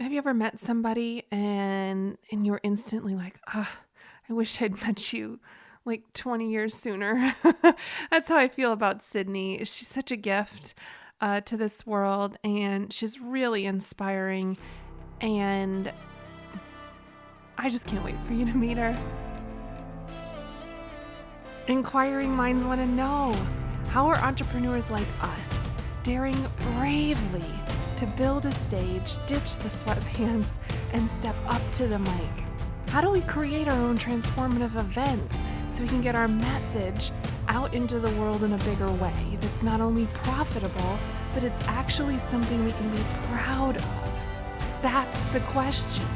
Have you ever met somebody and you're instantly like, I wish I'd met you like 20 years sooner. That's how I feel about Sydney. She's such a gift to this world, and she's really inspiring. And I just can't wait for you to meet her. Inquiring minds want to know, how are entrepreneurs like us daring bravely to build a stage, ditch the sweatpants, and step up to the mic? How do we create our own transformative events so we can get our message out into the world in a bigger way that's not only profitable, but it's actually something we can be proud of? That's the question,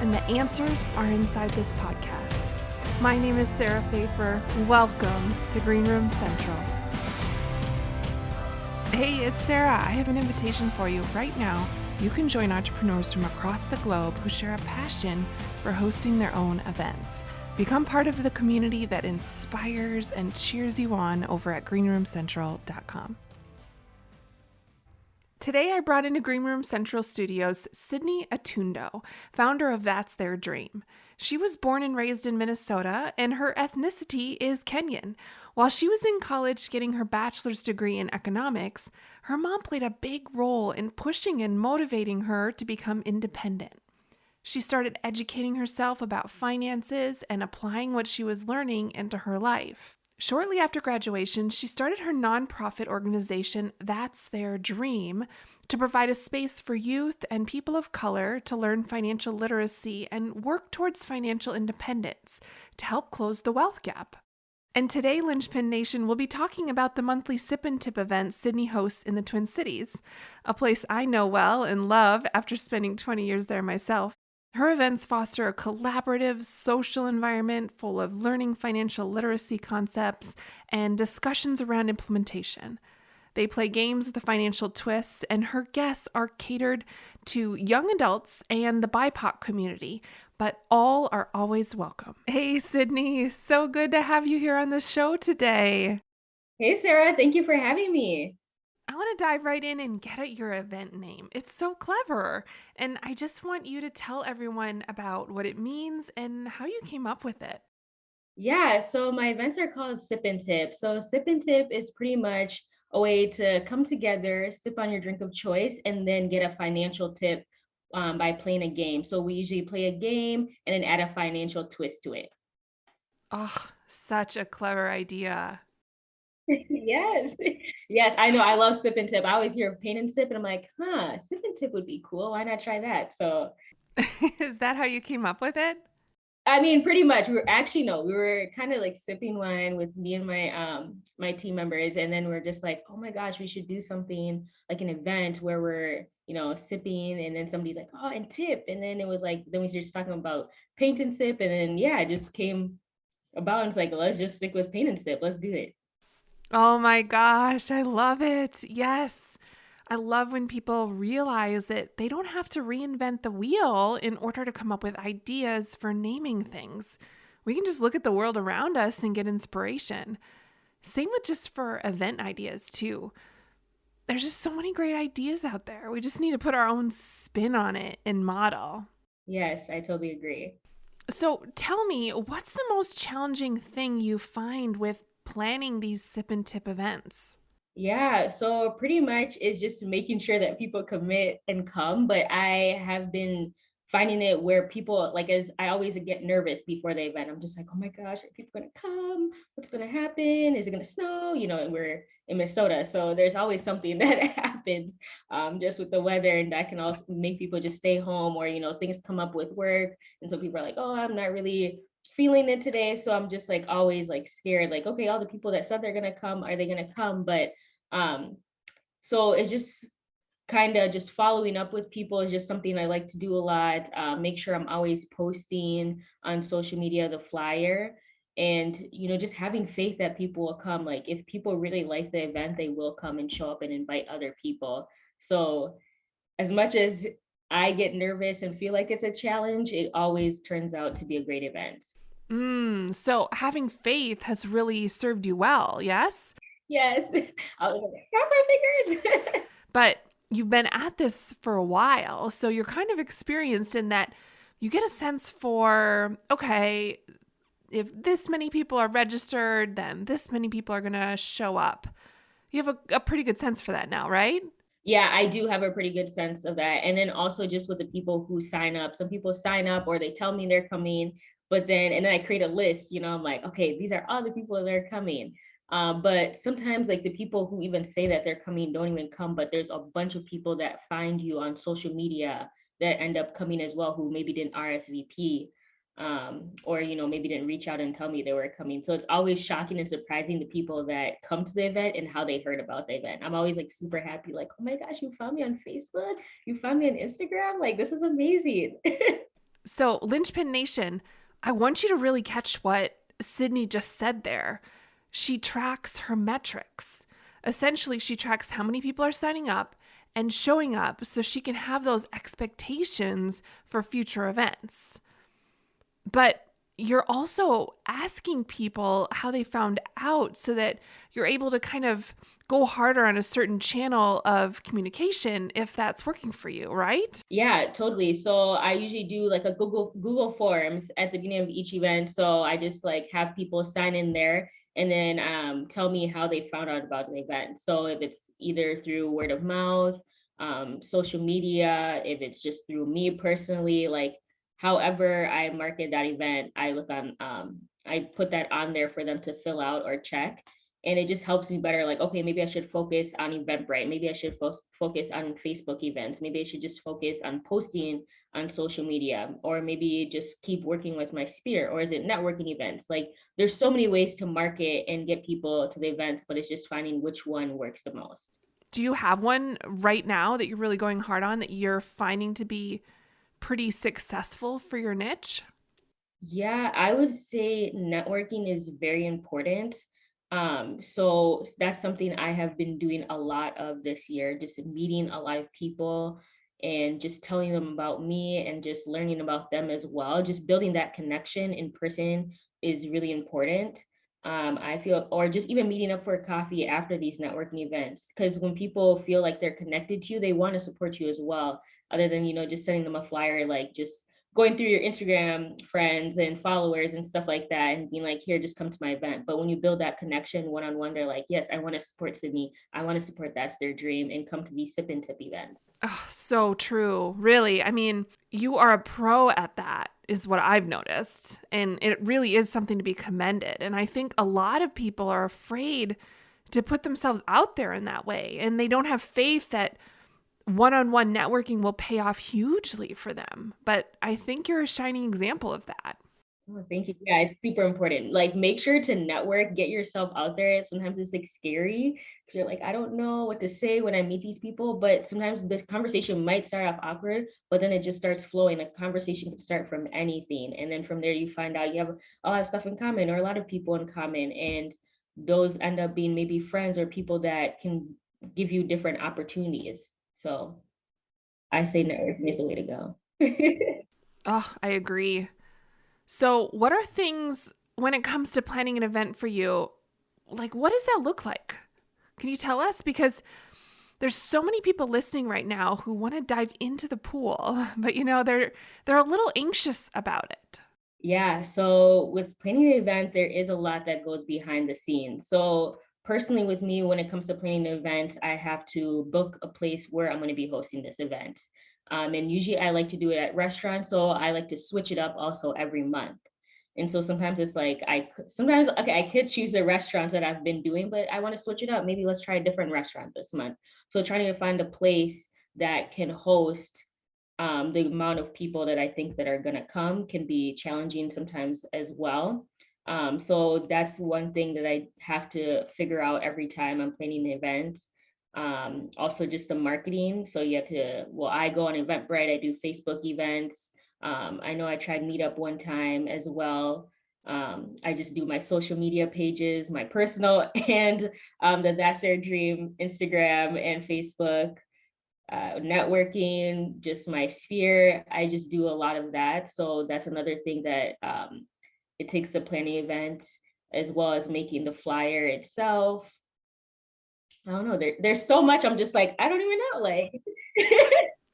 and the answers are inside this podcast. My name is Sarah Pfeiffer. Welcome to Green Room Central. Hey, it's Sarah. I have an invitation for you right now. You can join entrepreneurs from across the globe who share a passion for hosting their own events. Become part of the community that inspires and cheers you on over at greenroomcentral.com. Today, I brought into Green Room Central Studios Sydney Otundo, founder of That's Their Dream. She was born and raised in Minnesota, and her ethnicity is Kenyan. While she was in college getting her bachelor's degree in economics, her mom played a big role in pushing and motivating her to become independent. She started educating herself about finances and applying what she was learning into her life. Shortly after graduation, she started her nonprofit organization, That's Their Dream, to provide a space for youth and people of color to learn financial literacy and work towards financial independence to help close the wealth gap. And today, Linchpin Nation will be talking about the monthly Sip and Tip event Sydney hosts in the Twin Cities, a place I know well and love after spending 20 years there myself. Her events foster a collaborative, social environment full of learning financial literacy concepts and discussions around implementation. They play games with the financial twists, and her guests are catered to young adults and the BIPOC community, but all are always welcome. Hey, Sydney, so good to have you here on the show today. Hey, Sarah, thank you for having me. I want to dive right in and get at your event name. It's so clever. And I just want you to tell everyone about what it means and how you came up with it. Yeah, so my events are called Sip and Tip. So, Sip and Tip is pretty much a way to come together, sip on your drink of choice, and then get a financial tip by playing a game. So, we usually play a game and then add a financial twist to it. Oh, such a clever idea. Yes, yes, I know. I love Sip and Tip. I always hear pain and sip, and I'm like, Sip and Tip would be cool. Why not try that? So, Is that how you came up with it? I mean, pretty much. We were actually no, we were kind of like sipping wine with me and my team members, and then we're just like, oh my gosh, we should do something like an event where we're sipping, and then somebody's like, oh, and tip, and then it was like then we started just talking about paint and sip, and then yeah, it just came about, and it's like let's just stick with paint and sip, let's do it. Oh my gosh, I love it. Yes. I love when people realize that they don't have to reinvent the wheel in order to come up with ideas for naming things. We can just look at the world around us and get inspiration. Same with just for event ideas, too. There's just so many great ideas out there. We just need to put our own spin on it and model. Yes, I totally agree. So tell me, what's the most challenging thing you find with planning these sip and tip events? Yeah, so pretty much it's just making sure that people commit and come. But I have been finding it where people like as I always get nervous before the event. I'm just like, oh my gosh, are people gonna come? What's gonna happen? Is it gonna snow? And we're in Minnesota. So there's always something that happens just with the weather, and that can also make people just stay home, or things come up with work. And so people are like, oh, I'm not really feeling it today. So I'm just like always like scared, like, okay, all the people that said they're gonna come, are they gonna come? But um, so it's just kind of just following up with people is just something I like to do a lot. Make sure I'm always posting on social media the flyer, and just having faith that people will come. Like if people really like the event, they will come and show up and invite other people. So as much as I get nervous and feel like it's a challenge, it always turns out to be a great event. So having faith has really served you well, yes? Yes. I was like, cross my fingers. But you've been at this for a while, so you're kind of experienced in that you get a sense for, okay, if this many people are registered, then this many people are going to show up. You have a pretty good sense for that now, right? Yeah, I do have a pretty good sense of that. And then also just with the people who sign up, some people sign up or they tell me they're coming, but then, and then I create a list, I'm like, okay, these are all the people that are coming. But sometimes like the people who even say that they're coming don't even come, but there's a bunch of people that find you on social media that end up coming as well, who maybe didn't RSVP, or maybe didn't reach out and tell me they were coming. So it's always shocking and surprising the people that come to the event and how they heard about the event. I'm always like super happy, like, oh my gosh, you found me on Facebook, you found me on Instagram, like this is amazing. So, Linchpin Nation, I want you to really catch what Sydney just said there. She tracks her metrics. Essentially, she tracks how many people are signing up and showing up so she can have those expectations for future events. But you're also asking people how they found out so that you're able to kind of go harder on a certain channel of communication if that's working for you, right? Yeah, totally. So I usually do like a Google Forms at the beginning of each event. So I just like have people sign in there and then tell me how they found out about the event. So if it's either through word of mouth, social media, if it's just through me personally, like however I market that event, I put that on there for them to fill out or check. And it just helps me better, like, okay, maybe I should focus on Eventbrite, maybe I should focus on Facebook events, maybe I should just focus on posting on social media, or maybe just keep working with my sphere, or is it networking events? Like there's so many ways to market and get people to the events, but it's just finding which one works the most. Do you have one right now that you're really going hard on that you're finding to be pretty successful for your niche? Yeah, I would say networking is very important. So that's something I have been doing a lot of this year, just meeting a lot of people and just telling them about me and just learning about them as well. Just building that connection in person is really important. I feel, or just even meeting up for coffee after these networking events, because when people feel like they're connected to you, they want to support you as well, other than, just sending them a flyer, like just going through your Instagram friends and followers and stuff like that and being like, here, just come to my event. But when you build that connection one-on-one, they're like, yes, I want to support Sydney. I want to support That's Their Dream and come to these sip and tip events. Oh, so true. Really. I mean, you are a pro at that, is what I've noticed. And it really is something to be commended. And I think a lot of people are afraid to put themselves out there in that way. And they don't have faith that one on one networking will pay off hugely for them. But I think you're a shining example of that. Oh, thank you. Yeah, it's super important. Like, make sure to network, get yourself out there. Sometimes it's like scary because you're like, I don't know what to say when I meet these people. But sometimes the conversation might start off awkward, but then it just starts flowing. A conversation can start from anything. And then from there, you find out you have a lot of stuff in common or a lot of people in common. And those end up being maybe friends or people that can give you different opportunities. So I say networking is the way to go. Oh, I agree. So, what are things when it comes to planning an event for you? Like, what does that look like? Can you tell us? Because there's so many people listening right now who want to dive into the pool, but they're a little anxious about it. Yeah, so with planning an event, there is a lot that goes behind the scenes. So personally, with me, when it comes to planning an event, I have to book a place where I'm going to be hosting this event. And usually I like to do it at restaurants, so I like to switch it up also every month. And so sometimes it's like sometimes okay, I could choose the restaurants that I've been doing, but I want to switch it up. Maybe let's try a different restaurant this month. So trying to find a place that can host the amount of people that I think that are going to come can be challenging sometimes as well. So that's one thing that I have to figure out every time I'm planning the events. Also just the marketing. So you have to, well, I go on Eventbrite, I do Facebook events. I know I tried Meetup one time as well. I just do my social media pages, my personal and the That's Their Dream Instagram and Facebook, networking, just my sphere. I just do a lot of that. So that's another thing that it takes the planning event as well as making the flyer itself. I don't know. There's so much. I'm just like, I don't even know. Like,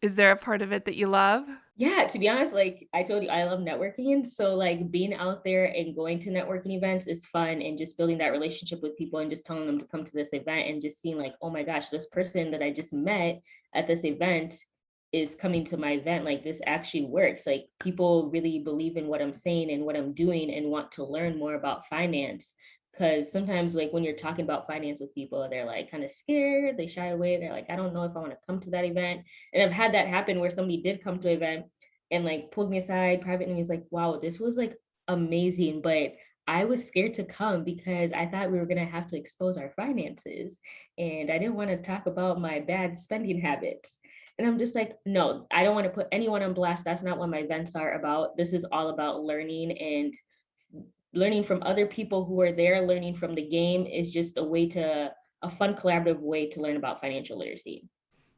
Is there a part of it that you love? yeah, to be honest, like I told you, I love networking. So like being out there and going to networking events is fun and just building that relationship with people and just telling them to come to this event and just seeing like, oh my gosh, this person that I just met at this event is coming to my event. Like this actually works. Like people really believe in what I'm saying and what I'm doing and want to learn more about finance. Cause sometimes like when you're talking about finance with people, they're like kind of scared, they shy away. They're like, I don't know if I want to come to that event. And I've had that happen where somebody did come to an event and like pulled me aside privately and was like, wow, this was like amazing. But I was scared to come because I thought we were going to have to expose our finances. And I didn't want to talk about my bad spending habits. And I'm just like, no, I don't want to put anyone on blast. That's not what my events are about. This is all about learning and learning from other people who are there, learning from the game is just a fun collaborative way to learn about financial literacy.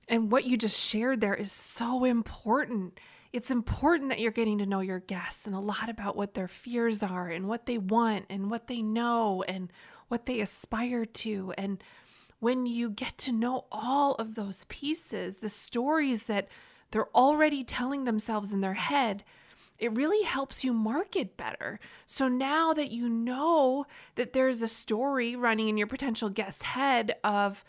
And what you just shared there is so important. It's important that you're getting to know your guests and a lot about what their fears are and what they want and what they know and what they aspire to. And when you get to know all of those pieces, the stories that they're already telling themselves in their head, it really helps you market better. So now that you know that there's a story running in your potential guest's head of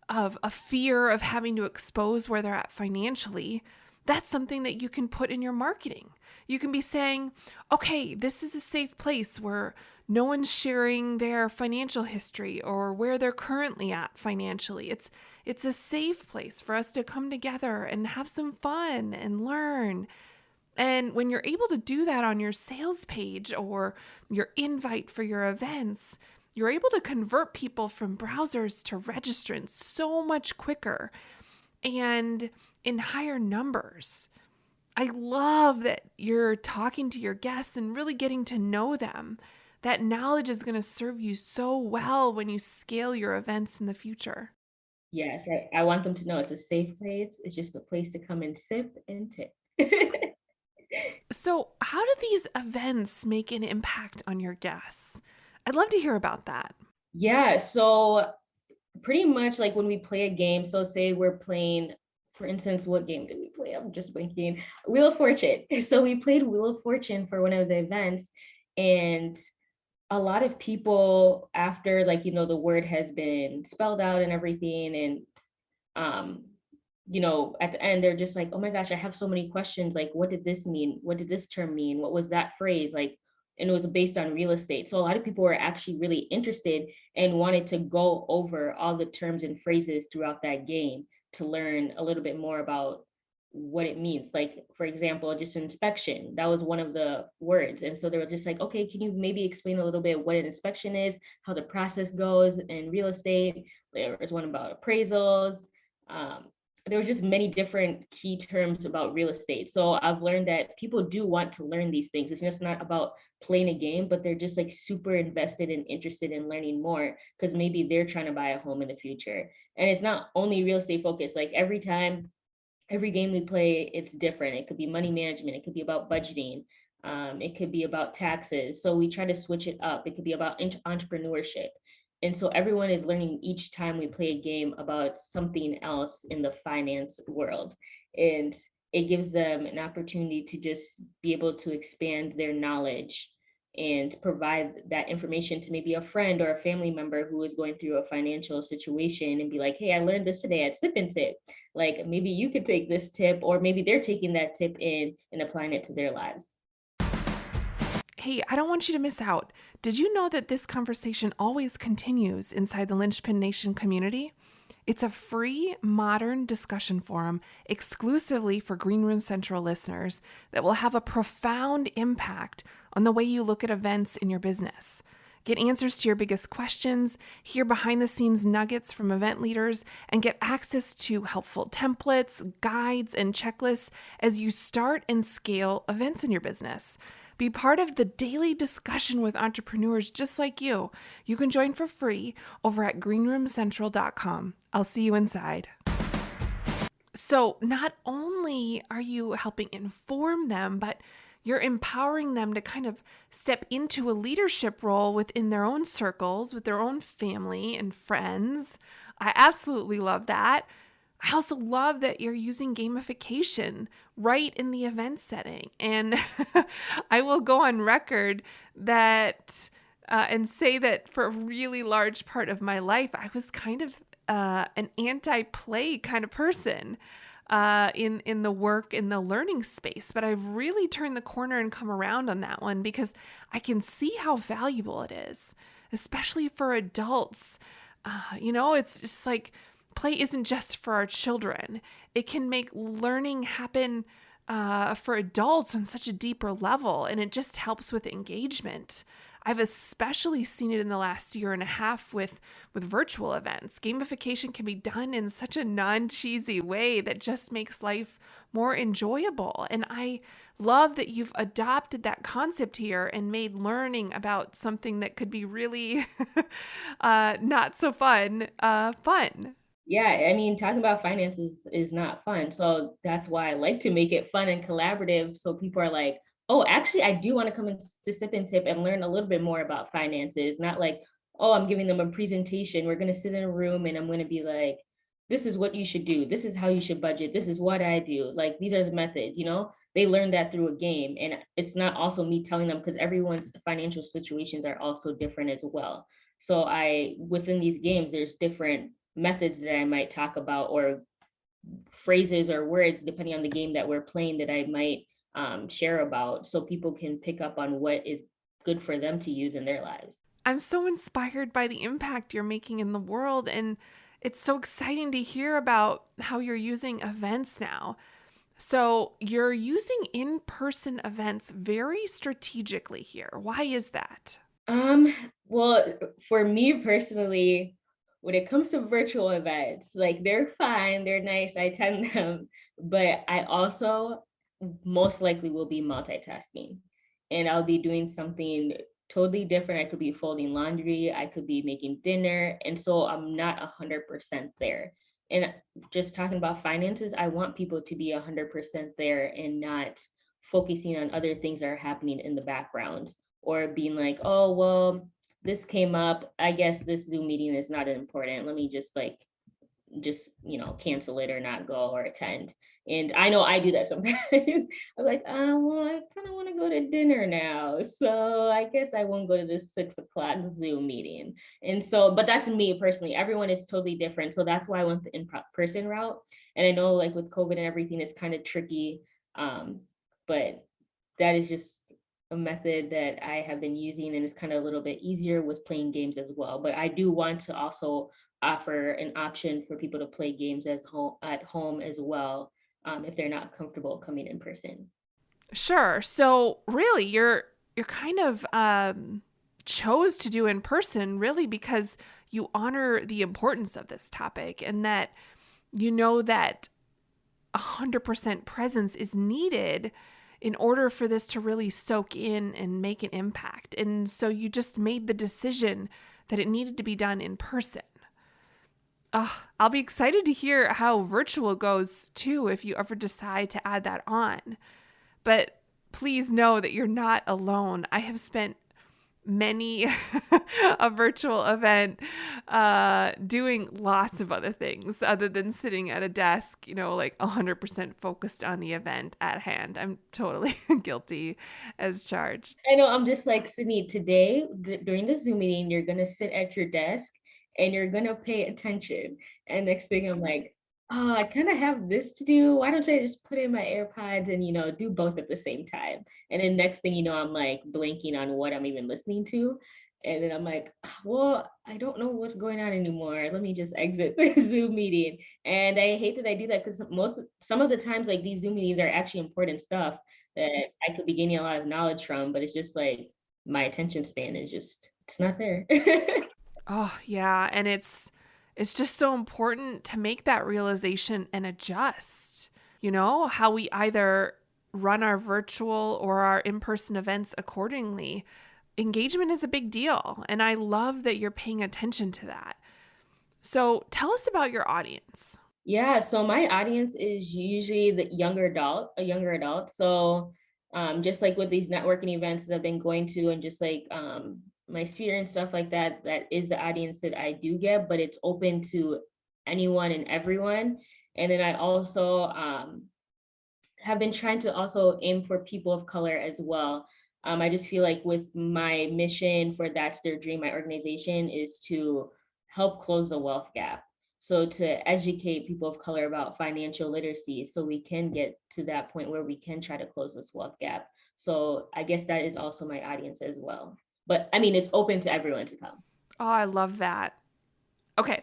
a fear of having to expose where they're at financially, that's something that you can put in your marketing. You can be saying, okay, this is a safe place where no one's sharing their financial history or where they're currently at financially. It's a safe place for us to come together and have some fun and learn. And when you're able to do that on your sales page or your invite for your events, you're able to convert people from browsers to registrants so much quicker and in higher numbers. I love that you're talking to your guests and really getting to know them. That knowledge is going to serve you so well when you scale your events in the future. Yes, I want them to know it's a safe place. It's just a place to come and sip and tip. So, how do these events make an impact on your guests? I'd love to hear about that. Yeah, so pretty much like when we play a game, so say we're playing, for instance, what game did we play? I'm just blinking. Wheel of Fortune. So we played Wheel of Fortune for one of the events, and a lot of people after like the word has been spelled out and everything, and um at the end they're just like, oh my gosh, I have so many questions, like what did this mean, what did this term mean, what was that phrase like. And it was based on real estate, so a lot of people were actually really interested and wanted to go over all the terms and phrases throughout that game to learn a little bit more about what it means. Like for example, just inspection, that was one of the words, and so they were just like, okay, can you maybe explain a little bit what an inspection is, how the process goes in real estate. There was one about appraisals. um, there was just many different key terms about real estate. So I've learned that people do want to learn these things. It's just not about playing a game, but they're just like super invested and interested in learning more because maybe they're trying to buy a home in the future. And it's not only real estate focused. Like every game we play, it's different. It could be money management. It could be about budgeting. It could be about taxes. So we try to switch it up. It could be about entrepreneurship. And so everyone is learning each time we play a game about something else in the finance world. And it gives them an opportunity to just be able to expand their knowledge and provide that information to maybe a friend or a family member who is going through a financial situation and be like, hey, I learned this today at Sip and Tip. Like maybe you could take this tip, or maybe they're taking that tip in and applying it to their lives. Hey, I don't want you to miss out. Did you know that this conversation always continues inside the Lynchpin Nation community? It's a free, modern discussion forum exclusively for Green Room Central listeners that will have a profound impact on the way you look at events in your business. Get answers to your biggest questions, hear behind the scenes nuggets from event leaders, and get access to helpful templates, guides, and checklists as you start and scale events in your business. Be part of the daily discussion with entrepreneurs just like you. You can join for free over at greenroomcentral.com. I'll see you inside. So, not only are you helping inform them, but you're empowering them to kind of step into a leadership role within their own circles, with their own family and friends. I absolutely love that. I also love that you're using gamification right in the event setting. And I will go on record that and say that for a really large part of my life, I was kind of an anti-play kind of person in the work in the learning space. But I've really turned the corner and come around on that one because I can see how valuable it is, especially for adults. It's just like play isn't just for our children. It can make learning happen for adults on such a deeper level, and it just helps with engagement. I've especially seen it in the last year and a half with virtual events. Gamification can be done in such a non-cheesy way that just makes life more enjoyable. And I love that you've adopted that concept here and made learning about something that could be really not so fun, fun. Yeah, I mean, talking about finances is not fun. So that's why I like to make it fun and collaborative. So people are like, oh, actually, I do want to come and to sip and tip and learn a little bit more about finances. Not like, oh, I'm giving them a presentation. We're going to sit in a room and I'm going to be like, this is what you should do. This is how you should budget. This is what I do. Like, these are the methods, They learn that through a game. And it's not also me telling them because everyone's financial situations are also different as well. So within these games, there's different methods that I might talk about or phrases or words, depending on the game that we're playing, that I might share about so people can pick up on what is good for them to use in their lives. I'm so inspired by the impact you're making in the world, and it's so exciting to hear about how you're using events now. So, you're using in person events very strategically here. Why is that? Um, well, for me personally, when it comes to virtual events, like they're fine, they're nice, I attend them, but I also most likely will be multitasking and I'll be doing something totally different. I could be folding laundry, I could be making dinner, and so I'm not 100% there. And just talking about finances, I want people to be 100% there and not focusing on other things that are happening in the background or being like, oh, well, this came up. I guess this Zoom meeting is not important. Let me just cancel it or not go or attend. And I know I do that sometimes. I'm like, well, I kind of want to go to dinner now. So I guess I won't go to this 6 o'clock Zoom meeting. And so, but that's me personally. Everyone is totally different. So that's why I went the in-person route. And I know like with COVID and everything, it's kind of tricky. But that is just a method that I have been using and it's kind of a little bit easier with playing games as well. But I do want to also offer an option for people to play games at home as well, if they're not comfortable coming in person. Sure. So, really, you're kind of chose to do in person really because you honor the importance of this topic and that you know that 100% presence is needed in order for this to really soak in and make an impact. And so you just made the decision that it needed to be done in person. I'll be excited to hear how virtual goes too if you ever decide to add that on. But please know that you're not alone. I have spent many a virtual event doing lots of other things other than sitting at a desk, like 100% focused on the event at hand. I'm totally guilty as charged. I know I'm just like, Sydney, today during the Zoom meeting, you're going to sit at your desk and you're going to pay attention. And next thing I'm like, oh, I kind of have this to do. Why don't I just put in my AirPods and, do both at the same time? And then next thing you know, I'm like blinking on what I'm even listening to. And then I'm like, well, I don't know what's going on anymore. Let me just exit the Zoom meeting. And I hate that I do that because some of the times, like these Zoom meetings are actually important stuff that I could be gaining a lot of knowledge from, but it's just like my attention span is it's not there. Oh, yeah, and it's just so important to make that realization and adjust. How we either run our virtual or our in-person events accordingly. Engagement is a big deal, and I love that you're paying attention to that. So, tell us about your audience. Yeah, so my audience is usually a younger adult. So just like with these networking events that I've been going to and just like my sphere and stuff like that, that is the audience that I do get, but it's open to anyone and everyone. And then I also have been trying to also aim for people of color as well. I just feel like with my mission for That's Their Dream, my organization is to help close the wealth gap. So to educate people of color about financial literacy so we can get to that point where we can try to close this wealth gap. So I guess that is also my audience as well. But I mean, it's open to everyone to come. Oh, I love that. Okay.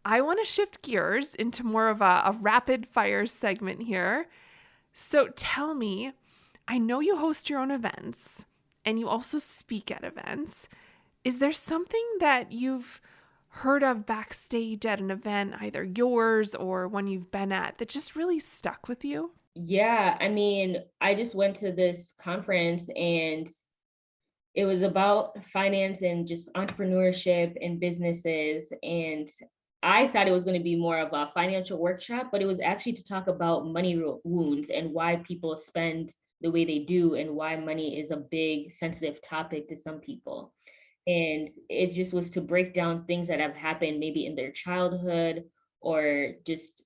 I want to shift gears into more of a rapid fire segment here. So tell me, I know you host your own events and you also speak at events. Is there something that you've heard of backstage at an event, either yours or one you've been at, that just really stuck with you? Yeah, I mean, I just went to this conference and it was about finance and just entrepreneurship and businesses. And I thought it was going to be more of a financial workshop, but it was actually to talk about money wounds and why people spend the way they do and why money is a big sensitive topic to some people. And it just was to break down things that have happened maybe in their childhood or just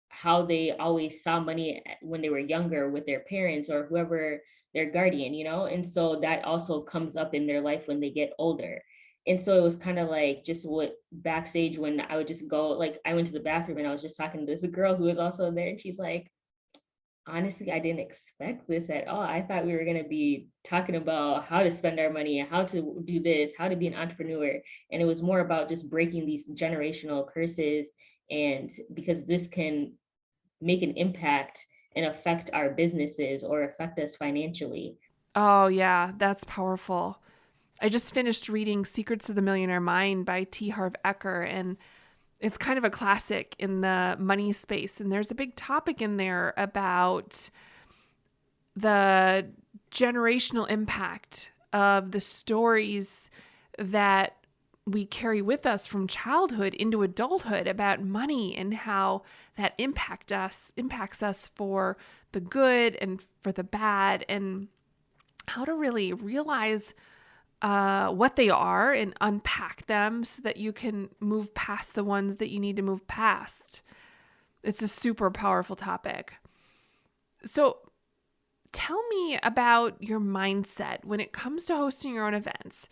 how they always saw money when they were younger with their parents or whoever their guardian, you know? And so that also comes up in their life when they get older. And so it was kind of like just what backstage when I would just go, like I went to the bathroom and I was just talking to this girl who was also there. And she's like, honestly, I didn't expect this at all. I thought we were going to be talking about how to spend our money and how to do this, how to be an entrepreneur. And it was more about just breaking these generational curses. And because this can make an impact and affect our businesses or affect us financially. Oh, yeah, that's powerful. I just finished reading Secrets of the Millionaire Mind by T. Harv Eker, and it's kind of a classic in the money space. And there's a big topic in there about the generational impact of the stories that we carry with us from childhood into adulthood about money and how that impacts us for the good and for the bad, and how to really realize what they are and unpack them so that you can move past the ones that you need to move past. It's a super powerful topic. So tell me about your mindset when it comes to hosting your own events.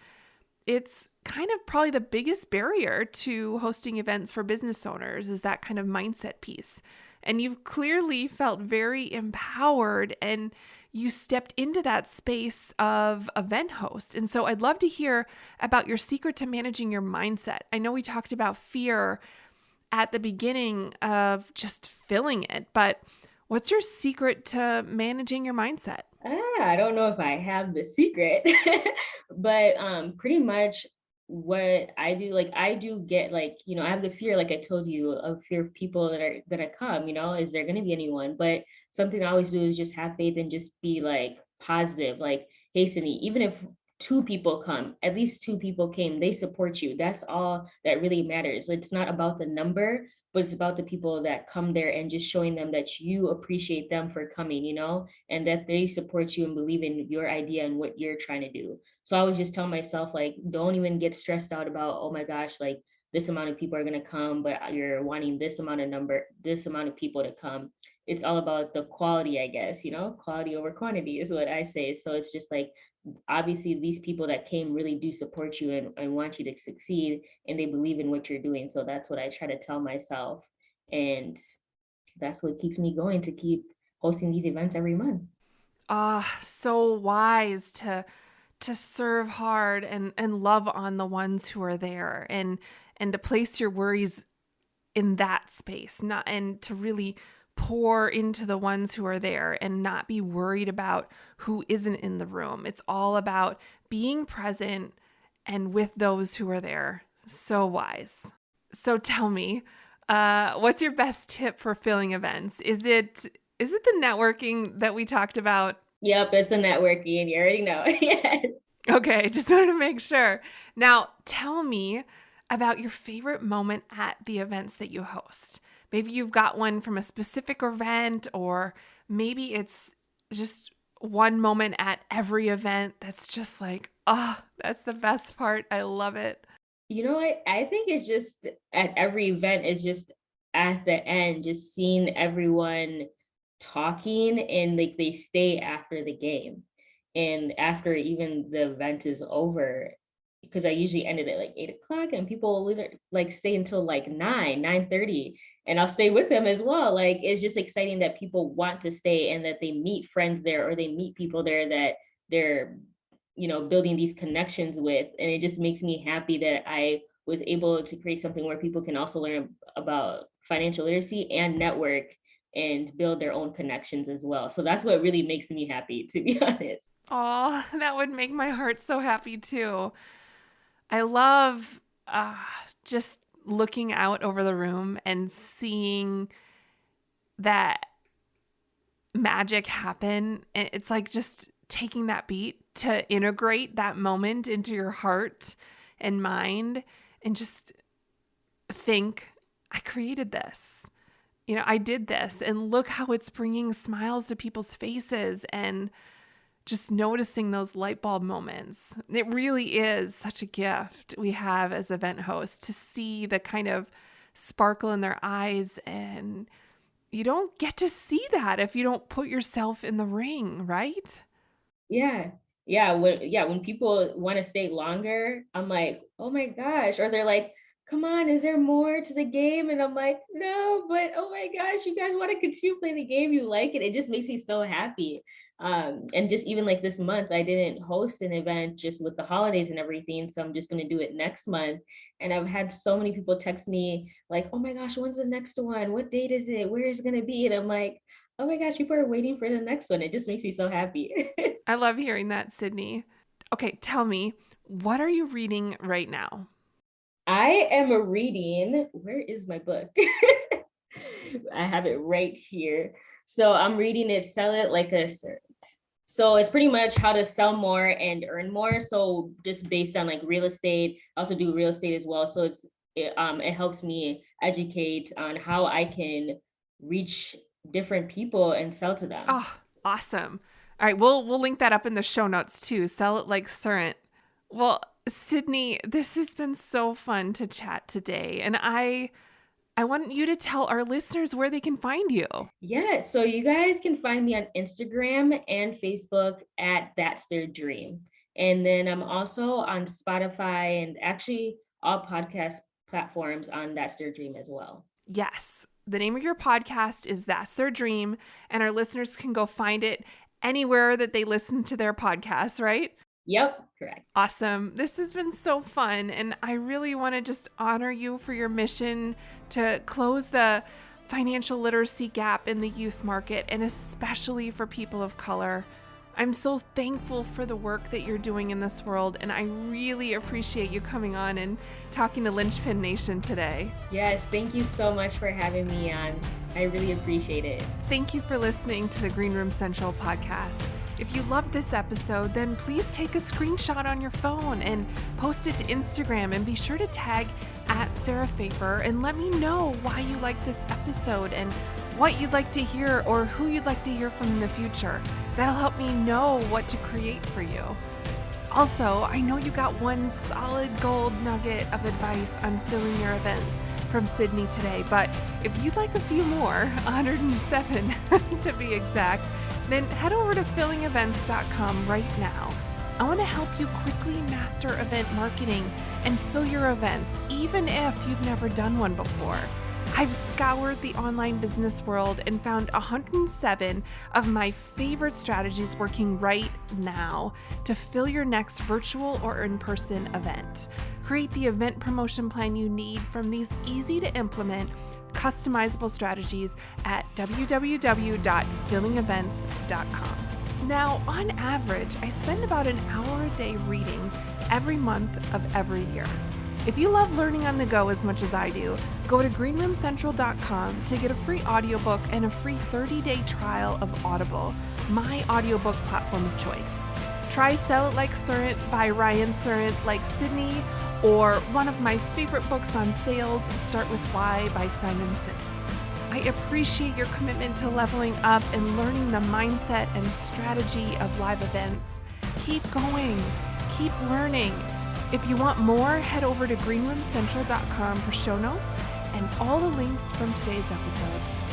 It's kind of probably the biggest barrier to hosting events for business owners is that kind of mindset piece. And you've clearly felt very empowered and you stepped into that space of event host. And so I'd love to hear about your secret to managing your mindset. I know we talked about fear at the beginning of just filling it, but what's your secret to managing your mindset? I don't know if I have the secret, but pretty much what I do, like I do get like, you know, I have the fear, like I told you, of fear of people that are gonna come, you know, is there gonna be anyone? But something I always do is just have faith and just be like positive, like, hey Sydney, even if two people come, at least two people came, they support you. That's all that really matters. It's not about the number, but it's about the people that come there and just showing them that you appreciate them for coming, you know, and that they support you and believe in your idea and what you're trying to do. So I would just tell myself, like, don't even get stressed out about, oh my gosh, like this amount of people are going to come, but you're wanting this amount of people to come. It's all about the quality, I guess, you know, quality over quantity is what I say. So it's just like, obviously these people that came really do support you and want you to succeed and they believe in what you're doing. So that's what I try to tell myself. And that's what keeps me going to keep hosting these events every month. Ah, so wise to serve hard and love on the ones who are there, and to place your worries in that space, not and to really pour into the ones who are there and not be worried about who isn't in the room. It's all about being present and with those who are there. So wise. So tell me, what's your best tip for filling events? Is it the networking that we talked about? Yep, it's a networking. You already know. Yes. Okay, just wanted to make sure. Now, tell me about your favorite moment at the events that you host. Maybe you've got one from a specific event, or maybe it's just one moment at every event that's just like, oh, that's the best part. I love it. You know what? I think it's just at every event, it's just at the end, just seeing everyone talking and like they stay after the game. And after even the event is over, because I usually ended at like 8 o'clock and people will literally like stay until like 9:30, and I'll stay with them as well. Like it's just exciting that people want to stay and that they meet friends there or they meet people there that they're building these connections with. And it just makes me happy that I was able to create something where people can also learn about financial literacy and network and build their own connections as well. So that's what really makes me happy, to be honest. Oh, that would make my heart so happy too. I love just looking out over the room and seeing that magic happen. It's like just taking that beat to integrate that moment into your heart and mind and just think, I created this. I did this, and look how it's bringing smiles to people's faces, and just noticing those light bulb moments. It really is such a gift we have as event hosts to see the kind of sparkle in their eyes. And you don't get to see that if you don't put yourself in the ring, right? Yeah. When people want to stay longer, I'm like, oh my gosh. Or they're like, come on, is there more to the game? And I'm like, no, but oh my gosh, you guys want to continue playing the game. You like it. It just makes me so happy. And just even like this month, I didn't host an event just with the holidays and everything. So I'm just going to do it next month. And I've had so many people text me like, oh my gosh, when's the next one? What date is it? Where is it going to be? And I'm like, oh my gosh, people are waiting for the next one. It just makes me so happy. I love hearing that, Sydney. Okay, tell me, what are you reading right now? I am reading, where is my book? I have it right here. So I'm reading it, Sell It Like a Servant. So it's pretty much how to sell more and earn more. So just based on like real estate, I also do real estate as well. So it helps me educate on how I can reach different people and sell to them. Oh, awesome. All right, we'll link that up in the show notes too. Sell It Like Servant. Well, Sydney, this has been so fun to chat today. And I want you to tell our listeners where they can find you. Yeah, so you guys can find me on Instagram and Facebook at That's Their Dream. And then I'm also on Spotify and actually all podcast platforms on That's Their Dream as well. Yes. The name of your podcast is That's Their Dream, and our listeners can go find it anywhere that they listen to their podcasts, right? Yep, correct. Awesome. This has been so fun, and I really want to just honor you for your mission to close the financial literacy gap in the youth market, and especially for people of color. I'm so thankful for the work that you're doing in this world, and I really appreciate you coming on and talking to Linchpin Nation today. Yes, thank you so much for having me on. I really appreciate it. Thank you for listening to the Green Room Central podcast. If you loved this episode, then please take a screenshot on your phone and post it to Instagram, and be sure to tag @SarahFafer and let me know why you like this episode and what you'd like to hear or who you'd like to hear from in the future. That'll help me know what to create for you. Also, I know you got one solid gold nugget of advice on filling your events from Sydney today, but if you'd like a few more, 107 to be exact, then head over to fillingevents.com right now. I want to help you quickly master event marketing and fill your events, even if you've never done one before. I've scoured the online business world and found 107 of my favorite strategies working right now to fill your next virtual or in-person event. Create the event promotion plan you need from these easy to implement, customizable strategies at www.fillingevents.com. Now, on average, I spend about an hour a day reading every month of every year. If you love learning on the go as much as I do, go to greenroomcentral.com to get a free audiobook and a free 30-day trial of Audible, my audiobook platform of choice. Try Sell It Like Servant by Ryan Servant like Sydney, or one of my favorite books on sales, Start With Why by Simon Sinek. I appreciate your commitment to leveling up and learning the mindset and strategy of live events. Keep going, keep learning. If you want more, head over to greenroomcentral.com for show notes and all the links from today's episode.